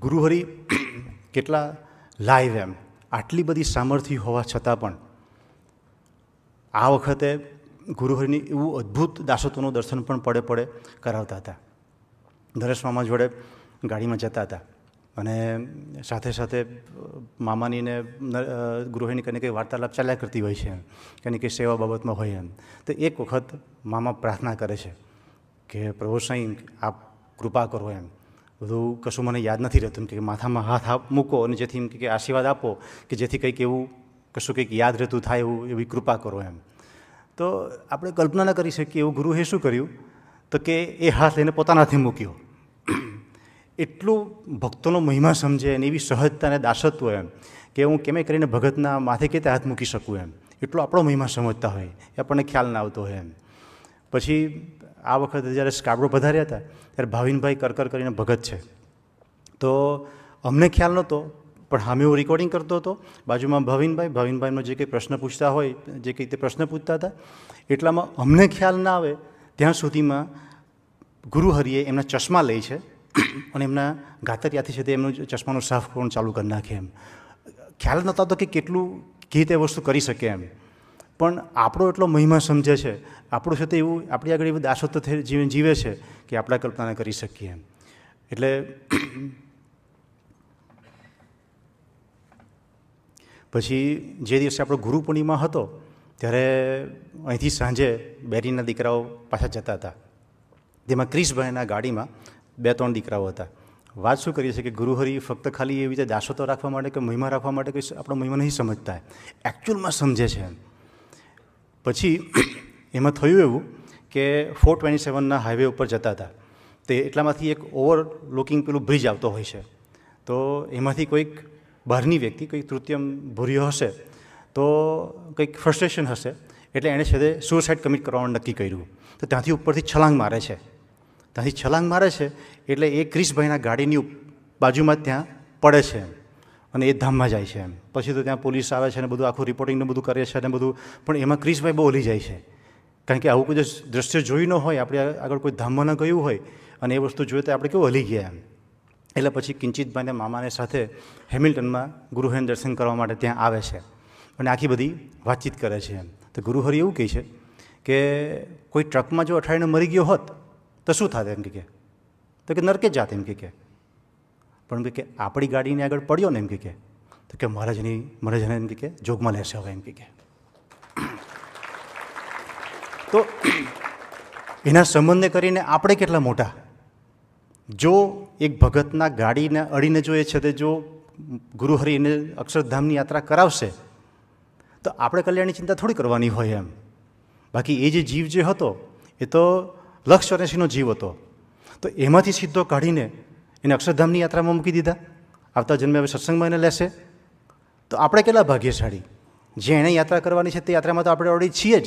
ગુરુહરિ કેટલા લાઈવ એમ, આટલી બધી સામર્થ્ય હોવા છતાં પણ આ વખતે ગુરુહરિની એવું અદ્ભુત દાસત્વનું દર્શન પણ પડે કરાવતા હતા. નરેશ મામા જોડે ગાડીમાં જતા હતા અને સાથે સાથે મામાની ને ગૃહિણી કંઈ કંઈ વાર્તાલાપ ચાલ્યા કરતી હોય છે, કંઈ કંઈ સેવા બાબતમાં હોય એમ. તો એક વખત મામા પ્રાર્થના કરે છે કે પ્રભુ સાંઈ આપ કૃપા કરો એમ, બધું કશું મને યાદ નથી રહેતું કે માથામાં હાથ મૂકો અને જેથી એમ કે આશીર્વાદ આપો કે જેથી કંઈક એવું કશું કંઈક યાદ રહેતું થાય એવું એવી કૃપા કરો એમ. તો આપણે કલ્પના ન કરી શકીએ એવું ગુરુએ શું કર્યું તો કે એ હાથ લઈને પોતાનાથી મૂક્યો. એટલું ભક્તોનો મહિમા સમજે અને એવી સહજતા અને દાસત્વ એમ કે હું કેમે કરીને ભગતના માથે કેતે હાથ મૂકી શકું એમ, એટલો આપણો મહિમા સમજતા હોય એ આપણને ખ્યાલ ના આવતો હોય એમ. પછી આ વખતે જ્યારે સ્કાબરો પધાર્યા હતા ત્યારે ભાવિનભાઈ કરકર કરીને ભગત છે, તો અમને ખ્યાલ નહોતો પણ સામે હું રેકોર્ડિંગ કરતો હતો, બાજુમાં ભાવિનભાઈનો જે કંઈ પ્રશ્ન પૂછતા હોય જે કંઈ તે પ્રશ્ન પૂછતા હતા એટલામાં અમને ખ્યાલ ના આવે ત્યાં સુધીમાં ગુરુહરિએ એમના ચશ્મા લે છે અને એમના ગાતરિયાથી છે તે એમનું ચશ્માનું સાફ કરવાનું ચાલુ કરી નાખે એમ. ખ્યાલ નહોતો આવતો કે કેટલું કેવી રીતે વસ્તુ કરી શકે એમ, પણ આપણો એટલો મહિમા સમજે છે, આપણું છે તે એવું આપણી આગળ એવું દાસત્વ જીવન જીવે છે કે આપણે કલ્પના કરી શકીએ એમ. એટલે પછી જે દિવસે આપણો ગુરુ પૂર્ણિમા હતો ત્યારે અહીંથી સાંજે બેરીના દીકરાઓ પાછા જતા હતા, તેમાં ક્રિશભાઈના ગાડીમાં 2-3 દીકરાઓ હતા. વાત શું કરીએ છીએ કે ગુરુહરિ ફક્ત ખાલી એવી રીતે દાસત્વ રાખવા માટે કે મહિમા રાખવા માટે કંઈ આપણો મહિમા નહીં સમજતા, એકચ્યુઅલમાં સમજે છે એમ. પછી એમાં થયું એવું કે 427ના હાઈવે ઉપર જતા હતા, તે એટલામાંથી એક ઓવરલુકિંગ પેલું બ્રિજ આવતો હોય છે, તો એમાંથી કોઈક બહારની વ્યક્તિ કંઈક તૃતીયમ ભૂર્યો હશે તો કંઈક ફ્રસ્ટ્રેશન હશે એટલે એણે છે સુસાઇડ કમિટ કરવાનું નક્કી કર્યું. તો ત્યાંથી ઉપરથી છલાંગ મારે છે, એટલે એ ક્રિશભાઈના ગાડીની બાજુમાં જ ત્યાં પડે છે અને એ ધામમાં જાય છે એમ. પછી તો ત્યાં પોલીસ આવે છે અને બધું આખું રિપોર્ટિંગને બધું કરે છે અને બધું, પણ એમાં ક્રિશભાઈ બહુ હલી જાય છે, કારણ કે આવું કોઈ દ્રશ્ય જોયું ન હોય, આપણે આગળ કોઈ ધામમાં ન ગયું હોય અને એ વસ્તુ જોઈએ તો આપણે કેવું હલી ગયા એમ. એટલે પછી કિંચિતભાઈને મામાને સાથે હેમિલ્ટનમાં ગુરુહરિને દર્શન કરવા માટે ત્યાં આવે છે અને આખી બધી વાતચીત કરે છે એમ. તો ગુરુહરિ એવું કહે છે કે કોઈ ટ્રકમાં જો અઠાડીને મરી ગયો હોત તો શું થાત એમ કે, તો કે નરકે જાત એમ કે, પણ કે આપણી ગાડીને આગળ પડ્યો ને એમ કે, તો કે મહારાજને એમ કે જોગમાં લેશે હવે એમ કે. તો એના સંબંધને કરીને આપણે કેટલા મોટા, જો એક ભગતના ગાડીને અડીને જો એ છે તે જો ગુરુહરિ એને અક્ષરધામની યાત્રા કરાવશે તો આપણે કલ્યાણની ચિંતા થોડી કરવાની હોય એમ. બાકી એ જે જીવ જે હતો એ તો 184નો જીવ હતો, તો એમાંથી સીધો કાઢીને એને અક્ષરધામની યાત્રામાં મૂકી દીધા, આવતા જન્મે હવે સત્સંગમાં એને લેશે. તો આપણે કેટલા ભાગ્યશાળી, જે એણે યાત્રા કરવાની છે તે યાત્રામાં તો આપણે ઓલરેડી છીએ જ.